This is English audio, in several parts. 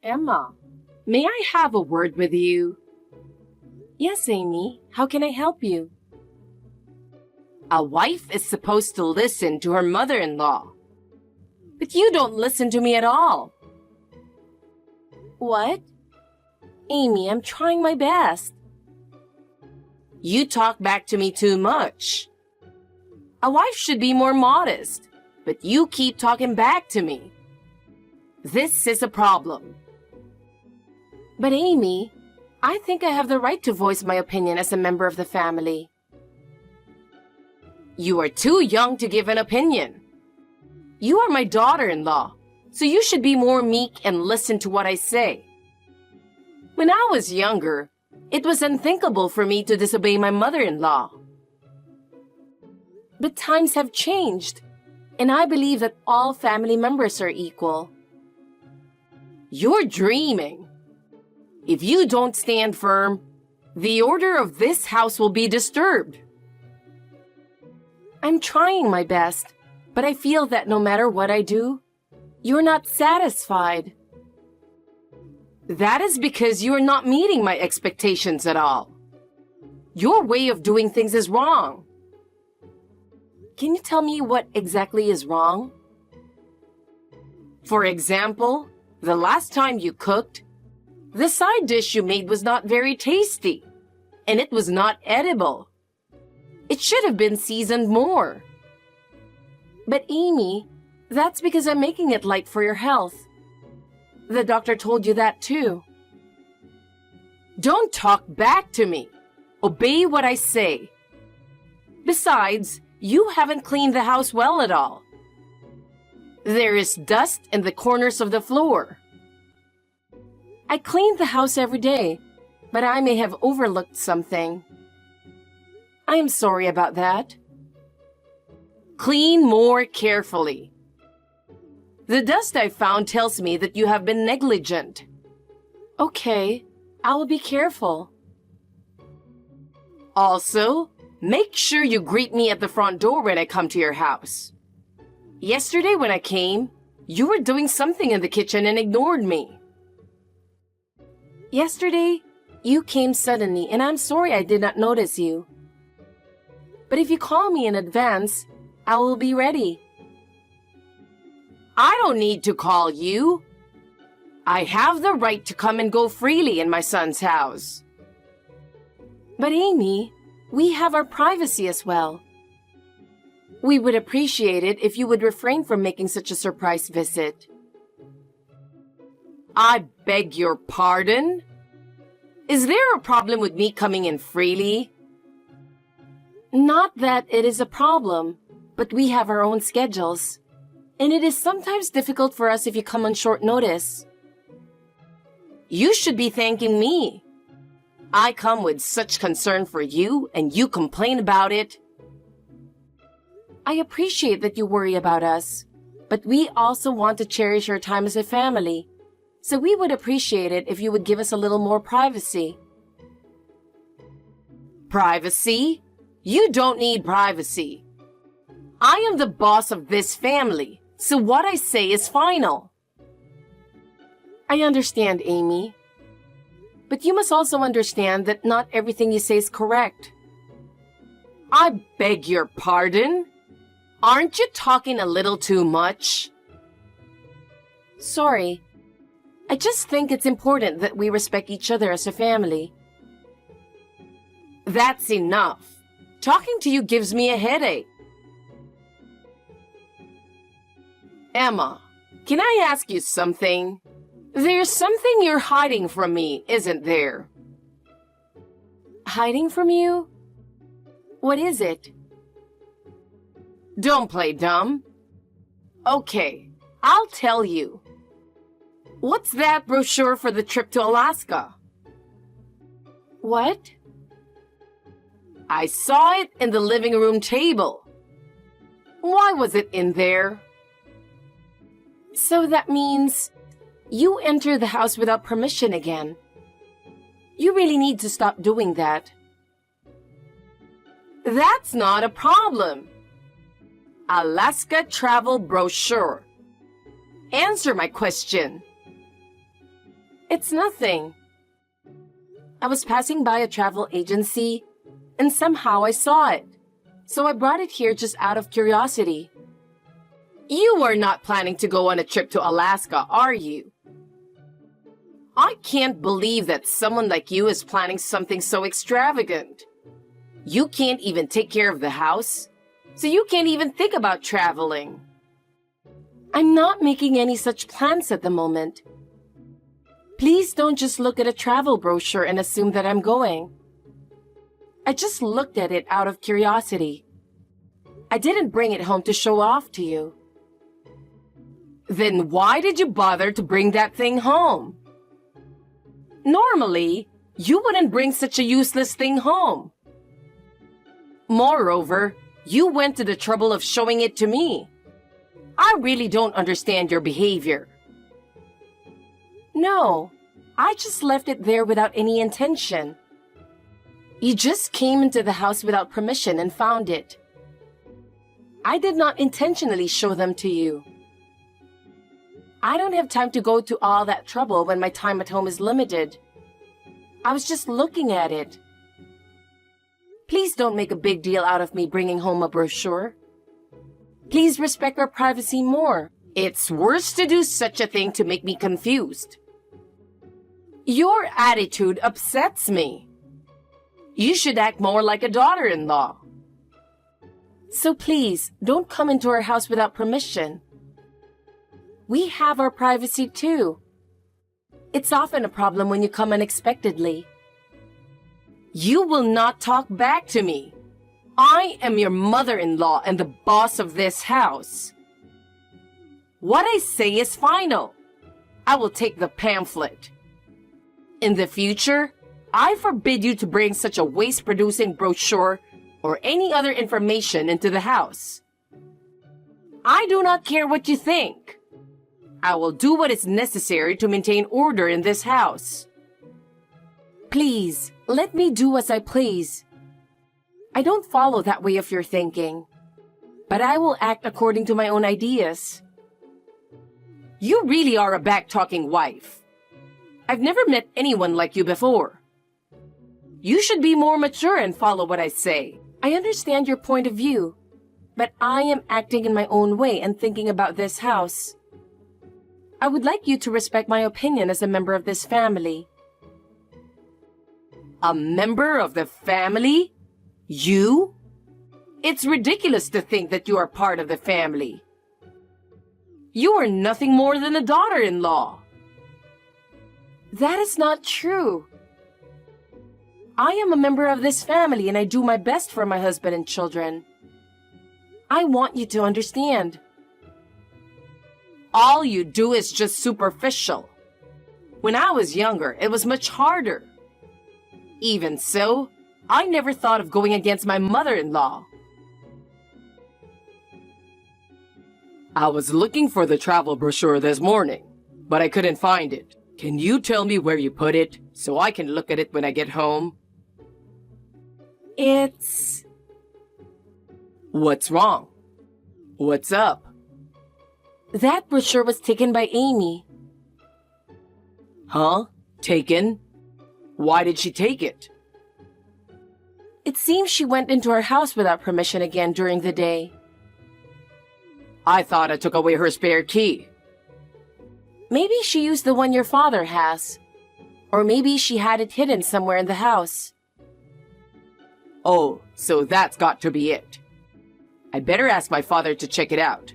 Emma, may I have a word with you? Yes, Amy. How can I help you? A wife is supposed to listen to her mother-in-law. But you don't listen to me at all. What? Amy, I'm trying my best. You talk back to me too much. A wife should be more modest, but you keep talking back to me. This is a problem. But Amy, I think I have the right to voice my opinion as a member of the family. You are too young to give an opinion. You are my daughter-in-law, so you should be more meek and listen to what I say. When I was younger, it was unthinkable for me to disobey my mother-in-law. But times have changed, and I believe that all family members are equal. You're dreaming. If you don't stand firm, the order of this house will be disturbed. I'm trying my best, but I feel that no matter what I do, you're not satisfied. That is because you are not meeting my expectations at all. Your way of doing things is wrong. Can you tell me what exactly is wrong? For example, the last time you cooked, the side dish you made was not very tasty, and it was not edible. It should have been seasoned more. But Amy, that's because I'm making it light for your health. The doctor told you that too. Don't talk back to me. Obey what I say. Besides, you haven't cleaned the house well at all. There is dust in the corners of the floor. I clean the house every day, but I may have overlooked something. I am sorry about that. Clean more carefully. The dust I found tells me that you have been negligent. Okay, I will be careful. Also, make sure you greet me at the front door when I come to your house. Yesterday when I came, you were doing something in the kitchen and ignored me. Yesterday, you came suddenly, and I'm sorry I did not notice you. But if you call me in advance, I will be ready. I don't need to call you. I have the right to come and go freely in my son's house. But Amy, we have our privacy as well. We would appreciate it if you would refrain from making such a surprise visit. I beg your pardon? Is there a problem with me coming in freely? Not that it is a problem, but we have our own schedules. And it is sometimes difficult for us if you come on short notice. You should be thanking me. I come with such concern for you, and you complain about it. I appreciate that you worry about us, but we also want to cherish our time as a family. So we would appreciate it if you would give us a little more privacy. Privacy? You don't need privacy. I am the boss of this family, so what I say is final. I understand, Amy. But you must also understand that not everything you say is correct. I beg your pardon? Aren't you talking a little too much? Sorry. I just think it's important that we respect each other as a family. That's enough. Talking to you gives me a headache. Emma, can I ask you something? There's something you're hiding from me, isn't there? Hiding from you? What is it? Don't play dumb. Okay, I'll tell you. What's that brochure for the trip to Alaska? What? I saw it in the living room table. Why was it in there? So that means you enter the house without permission again. You really need to stop doing that. That's not a problem. Alaska travel brochure. Answer my question. It's nothing. I was passing by a travel agency, and somehow I saw it. So I brought it here just out of curiosity. You are not planning to go on a trip to Alaska, are you? I can't believe that someone like you is planning something so extravagant. You can't even take care of the house, so you can't even think about traveling. I'm not making any such plans at the moment. Please don't just look at a travel brochure and assume that I'm going. I just looked at it out of curiosity. I didn't bring it home to show off to you. Then why did you bother to bring that thing home? Normally, you wouldn't bring such a useless thing home. Moreover, you went to the trouble of showing it to me. I really don't understand your behavior. No, I just left it there without any intention. You just came into the house without permission and found it. I did not intentionally show them to you. I don't have time to go to all that trouble when my time at home is limited. I was just looking at it. Please don't make a big deal out of me bringing home a brochure. Please respect our privacy more. It's worse to do such a thing to make me confused. Your attitude upsets me. You should act more like a daughter-in-law. So please, don't come into our house without permission. We have our privacy too. It's often a problem when you come unexpectedly. You will not talk back to me. I am your mother-in-law and the boss of this house. What I say is final. I will take the pamphlet. In the future, I forbid you to bring such a waste-producing brochure or any other information into the house. I do not care what you think. I will do what is necessary to maintain order in this house. Please, let me do as I please. I don't follow that way of your thinking, but I will act according to my own ideas. You really are a back-talking wife. I've never met anyone like you before. You should be more mature and follow what I say. I understand your point of view, but I am acting in my own way and thinking about this house. I would like you to respect my opinion as a member of this family. A member of the family? You? It's ridiculous to think that you are part of the family. You are nothing more than a daughter-in-law. That is not true. I am a member of this family and I do my best for my husband and children. I want you to understand. All you do is just superficial. When I was younger, it was much harder. Even so, I never thought of going against my mother-in-law. I was looking for the travel brochure this morning, but I couldn't find it. Can you tell me where you put it, so I can look at it when I get home? It's... What's wrong? What's up? That brochure was taken by Amy. Huh? Taken? Why did she take it? It seems she went into our house without permission again during the day. I thought I took away her spare key. Maybe she used the one your father has. Or maybe she had it hidden somewhere in the house. Oh, so that's got to be it. I better ask my father to check it out.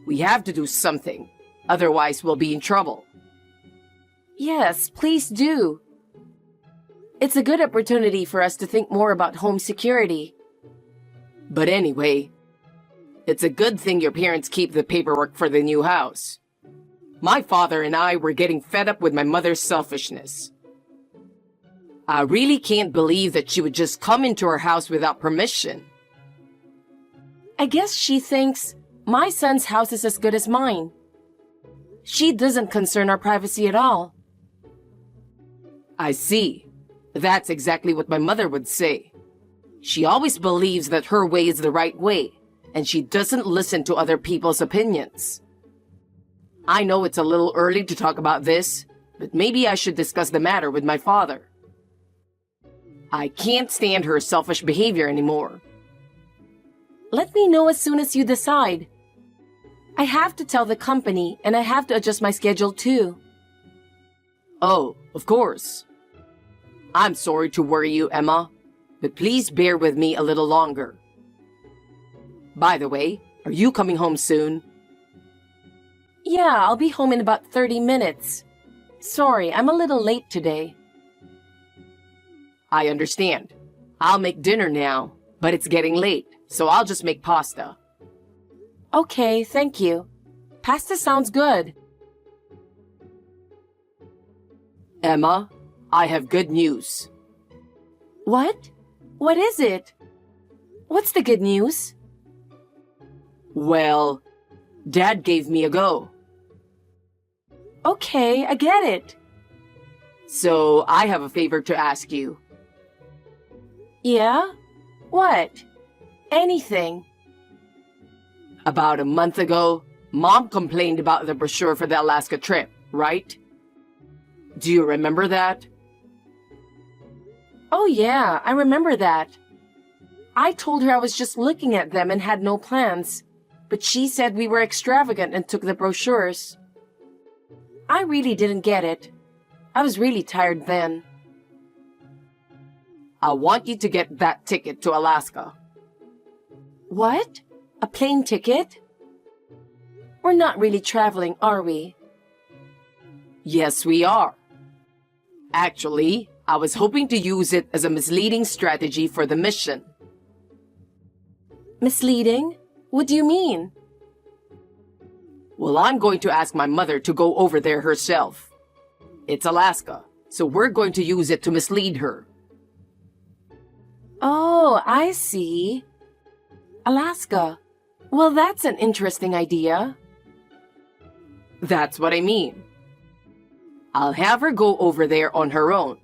We have to do something, otherwise we'll be in trouble. Yes, please do. It's a good opportunity for us to think more about home security. But anyway, it's a good thing your parents keep the paperwork for the new house. My father and I were getting fed up with my mother's selfishness. I really can't believe that she would just come into our house without permission. I guess she thinks my son's house is as good as mine. She doesn't concern our privacy at all. I see. That's exactly what my mother would say. She always believes that her way is the right way, and she doesn't listen to other people's opinions. I know it's a little early to talk about this, but maybe I should discuss the matter with my father. I can't stand her selfish behavior anymore. Let me know as soon as you decide. I have to tell the company and I have to adjust my schedule too. Oh, of course. I'm sorry to worry you, Emma, but please bear with me a little longer. By the way, are you coming home soon? Yeah, I'll be home in about 30 minutes. Sorry, I'm a little late today. I understand. I'll make dinner now, but it's getting late, so I'll just make pasta. Okay, thank you. Pasta sounds good. Emma, I have good news. What? What is it? What's the good news? Well, Dad gave me a go. Okay, I get it. So I have a favor to ask you. Yeah? What? Anything. About a month ago, Mom complained about the brochure for the Alaska trip, right? Do you remember that? Oh yeah, I remember that. I told her I was just looking at them and had no plans, but she said we were extravagant and took the brochures. I really didn't get it. I was really tired then. I want you to get that ticket to Alaska. What? A plane ticket? We're not really traveling, are we? Yes, we are. Actually, I was hoping to use it as a misleading strategy for the mission. Misleading? What do you mean? Well, I'm going to ask my mother to go over there herself. It's Alaska, so we're going to use it to mislead her. Oh, I see. Alaska. Well, that's an interesting idea. That's what I mean. I'll have her go over there on her own.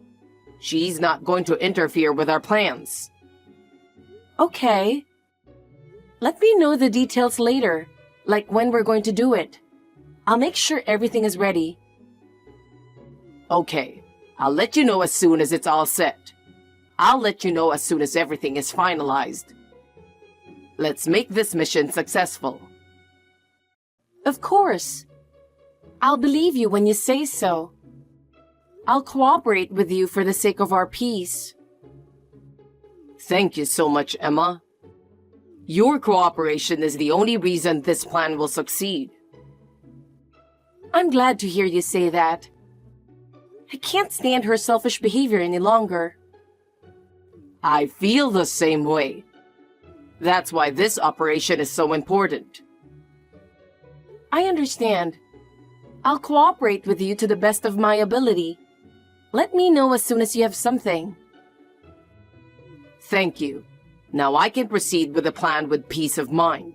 She's not going to interfere with our plans. Okay. Let me know the details later, like when we're going to do it. I'll make sure everything is ready. Okay, I'll let you know as soon as it's all set. I'll let you know as soon as everything is finalized. Let's make this mission successful. Of course. I'll believe you when you say so. I'll cooperate with you for the sake of our peace. Thank you so much, Emma. Your cooperation is the only reason this plan will succeed. I'm glad to hear you say that. I can't stand her selfish behavior any longer. I feel the same way. That's why this operation is so important. I understand. I'll cooperate with you to the best of my ability. Let me know as soon as you have something. Thank you. Now I can proceed with the plan with peace of mind.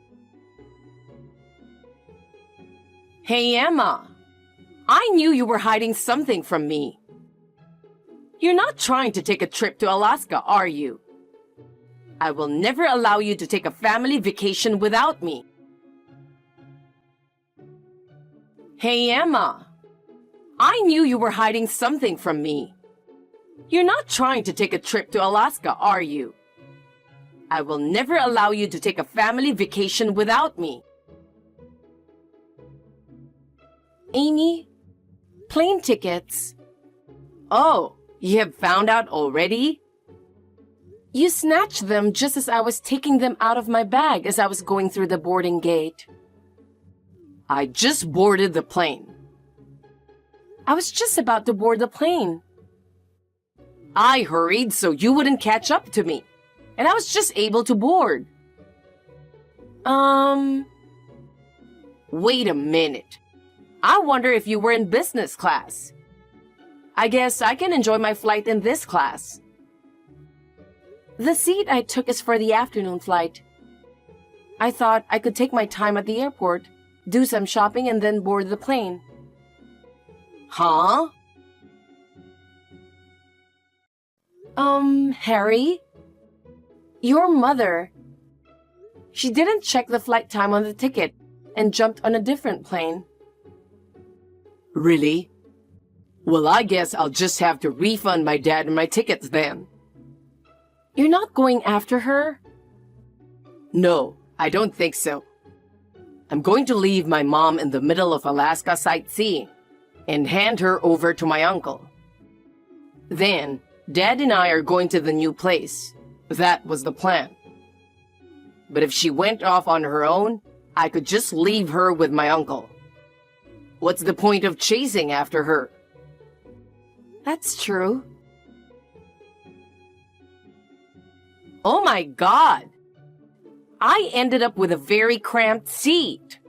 Hey, Emma. I knew you were hiding something from me. You're not trying to take a trip to Alaska, are you? I will never allow you to take a family vacation without me. Hey, Emma. I knew you were hiding something from me. You're not trying to take a trip to Alaska, are you? I will never allow you to take a family vacation without me. Amy, plane tickets. Oh, you have found out already? You snatched them just as I was taking them out of my bag as I was going through the boarding gate. I just boarded the plane. I was just about to board the plane. I hurried so you wouldn't catch up to me, and I was just able to board. Wait a minute. I wonder if you were in business class. I guess I can enjoy my flight in this class. The seat I took is for the afternoon flight. I thought I could take my time at the airport, do some shopping, and then board the plane. Huh? Harry? Your mother. She didn't check the flight time on the ticket and jumped on a different plane. Really? Well, I guess I'll just have to refund my dad and my tickets then. You're not going after her? No, I don't think so. I'm going to leave my mom in the middle of Alaska sightseeing and hand her over to my uncle. Then, Dad and I are going to the new place. That was the plan. But if she went off on her own, I could just leave her with my uncle. What's the point of chasing after her? That's true. Oh my God! I ended up with a very cramped seat.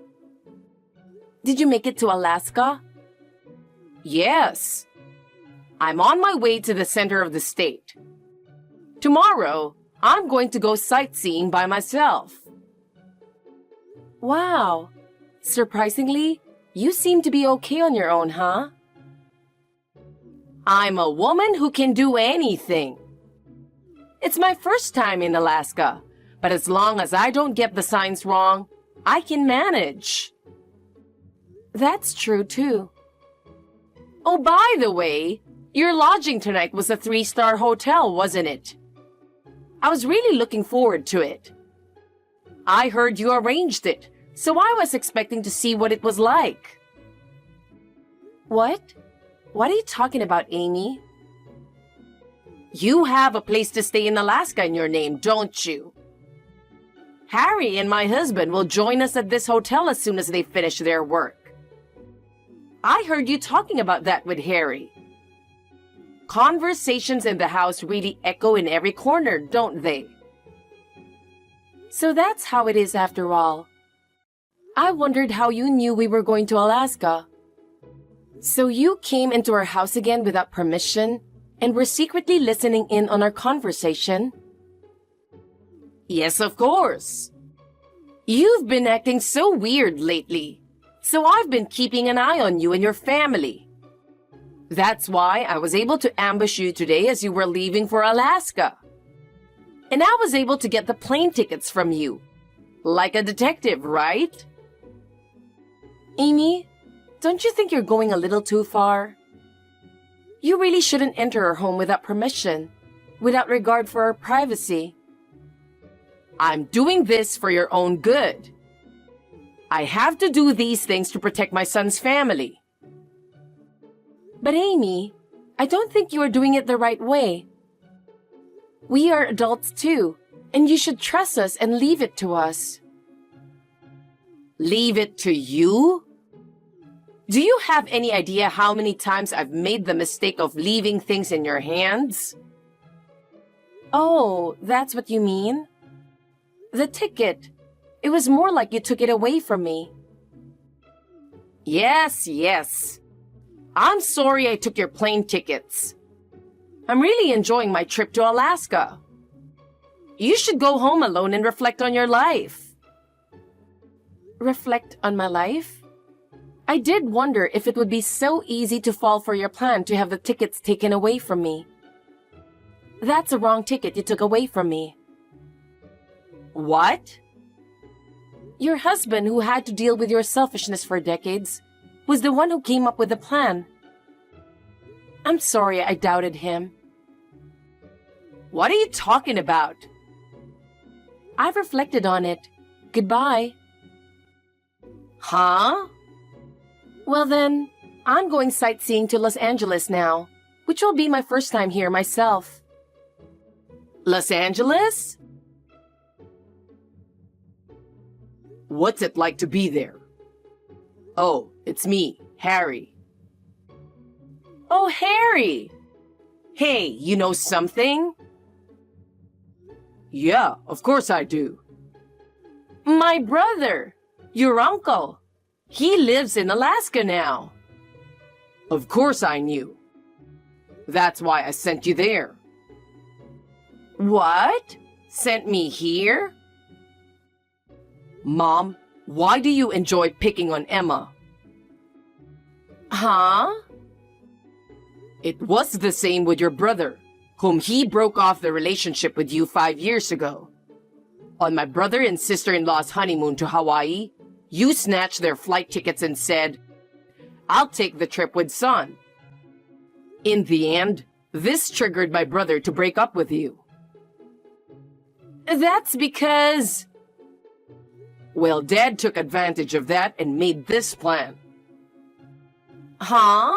Did you make it to Alaska? Yes. I'm on my way to the center of the state. Tomorrow, I'm going to go sightseeing by myself. Wow. Surprisingly, you seem to be okay on your own, huh? I'm a woman who can do anything. It's my first time in Alaska, but as long as I don't get the signs wrong, I can manage. That's true, too. Oh, by the way, your lodging tonight was a 3-star hotel, wasn't it? I was really looking forward to it. I heard you arranged it, so I was expecting to see what it was like. What? What are you talking about, Amy? You have a place to stay in Alaska in your name, don't you? Harry and my husband will join us at this hotel as soon as they finish their work. I heard you talking about that with Harry. Conversations in the house really echo in every corner, don't they? So that's how it is after all. I wondered how you knew we were going to Alaska. So you came into our house again without permission and were secretly listening in on our conversation? Yes, of course. You've been acting so weird lately, so I've been keeping an eye on you and your family. That's why I was able to ambush you today as you were leaving for Alaska. And I was able to get the plane tickets from you. Like a detective, right? Amy, don't you think you're going a little too far? You really shouldn't enter our home without permission, without regard for our privacy. I'm doing this for your own good. I have to do these things to protect my son's family. But Amy, I don't think you are doing it the right way. We are adults too, and you should trust us and leave it to us. Leave it to you? Do you have any idea how many times I've made the mistake of leaving things in your hands? Oh, that's what you mean? The ticket. It was more like you took it away from me. Yes. I'm sorry I took your plane tickets. I'm really enjoying my trip to Alaska. You should go home alone and reflect on your life. Reflect on my life? I did wonder if it would be so easy to fall for your plan to have the tickets taken away from me. That's a wrong ticket you took away from me. What? Your husband, who had to deal with your selfishness for decades, was the one who came up with the plan. I'm sorry I doubted him. What are you talking about? I've reflected on it. Goodbye. Huh? Well then, I'm going sightseeing to Los Angeles now, which will be my first time here myself. Los Angeles? What's it like to be there? Oh, it's me, Harry. Oh, Harry! Hey, you know something? Yeah, of course I do. My brother, your uncle. He lives in Alaska now. Of course I knew. That's why I sent you there. What? Sent me here? Mom, why do you enjoy picking on Emma? Huh? It was the same with your brother, whom he broke off the relationship with you 5 years ago. On my brother and sister-in-law's honeymoon to Hawaii, you snatched their flight tickets and said, "I'll take the trip with son." In the end, this triggered my brother to break up with you. That's because... Well, Dad took advantage of that and made this plan. Huh?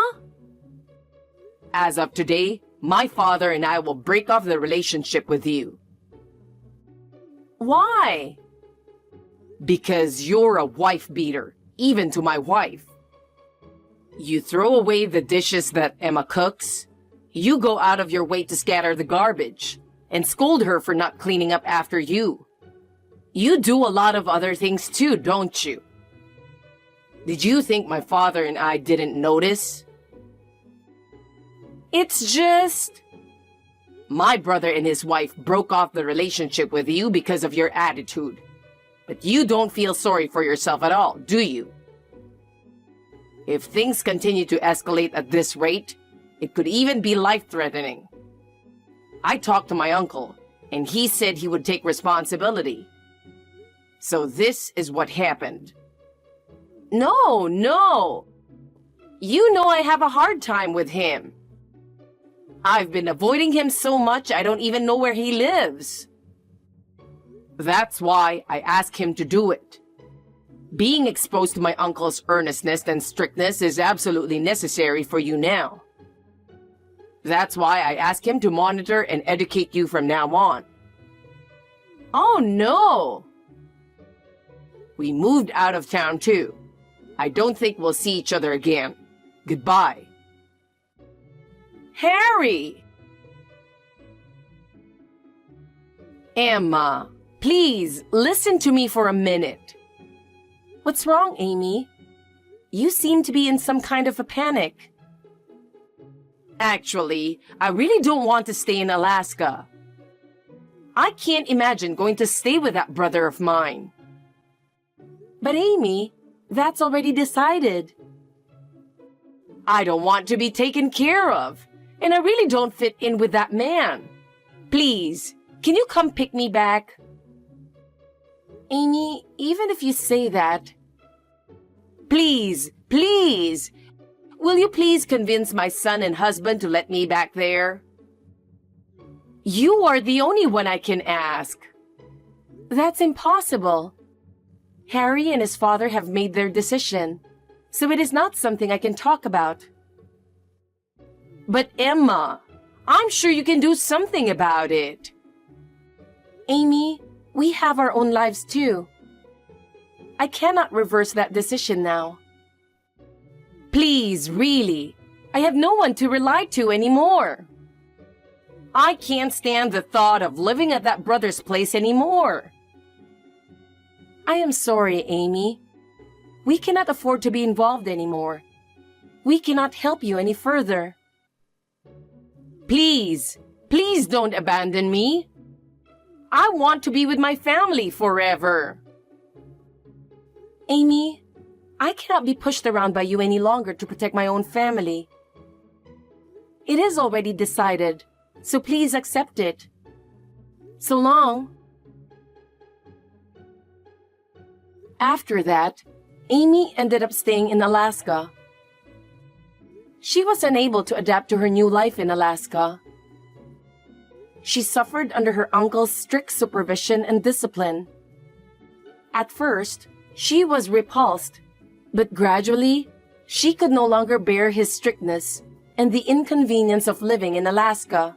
As of today, my father and I will break off the relationship with you. Why? Because you're a wife beater, even to my wife. You throw away the dishes that Emma cooks. You go out of your way to scatter the garbage and scold her for not cleaning up after you. You do a lot of other things too, don't you? Did you think my father and I didn't notice? It's just... My brother and his wife broke off the relationship with you because of your attitude. But you don't feel sorry for yourself at all, do you? If things continue to escalate at this rate, it could even be life-threatening. I talked to my uncle, and he said he would take responsibility. So this is what happened. No. You know I have a hard time with him. I've been avoiding him so much I don't even know where he lives. That's why I asked him to do it. Being exposed to my uncle's earnestness and strictness is absolutely necessary for you now. That's why I asked him to monitor and educate you from now on. Oh no! We moved out of town too. I don't think we'll see each other again. Goodbye. Harry! Emma, please listen to me for a minute. What's wrong, Amy? You seem to be in some kind of a panic. Actually, I really don't want to stay in Alaska. I can't imagine going to stay with that brother of mine. But Amy, that's already decided. I don't want to be taken care of, and I really don't fit in with that man. Please, can you come pick me back? Amy, even if you say that... Please, will you please convince my son and husband to let me back there? You are the only one I can ask. That's impossible. Harry and his father have made their decision, so it is not something I can talk about. But Emma, I'm sure you can do something about it. Amy, we have our own lives too. I cannot reverse that decision now. Please, really, I have no one to rely to anymore. I can't stand the thought of living at that brother's place anymore. I am sorry, Amy. We cannot afford to be involved anymore. We cannot help you any further. Please don't abandon me. I want to be with my family forever. Amy, I cannot be pushed around by you any longer to protect my own family. It is already decided, so please accept it. So long. After that, Amy ended up staying in Alaska. She was unable to adapt to her new life in Alaska. She suffered under her uncle's strict supervision and discipline. At first, she was repulsed, but gradually, she could no longer bear his strictness and the inconvenience of living in Alaska.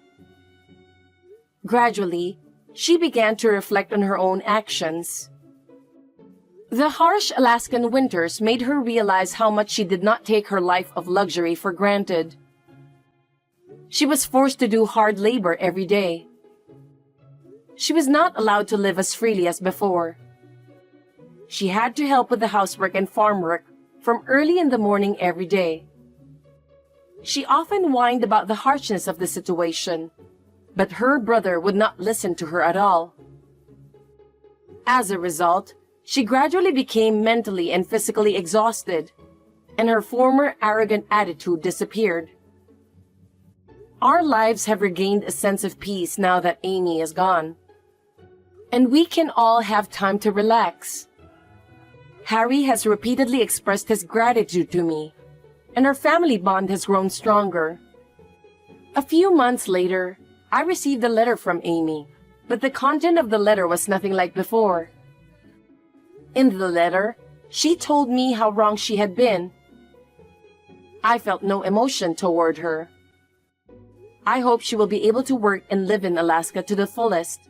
Gradually, she began to reflect on her own actions. The harsh Alaskan winters made her realize how much she did not take her life of luxury for granted. She was forced to do hard labor every day. She was not allowed to live as freely as before. She had to help with the housework and farm work from early in the morning every day. She often whined about the harshness of the situation, but her brother would not listen to her at all. As a result, she gradually became mentally and physically exhausted, and her former arrogant attitude disappeared. Our lives have regained a sense of peace now that Amy is gone, and we can all have time to relax. Harry has repeatedly expressed his gratitude to me, and our family bond has grown stronger. A few months later, I received a letter from Amy, but the content of the letter was nothing like before. In the letter, she told me how wrong she had been. I felt no emotion toward her. I hope she will be able to work and live in Alaska to the fullest.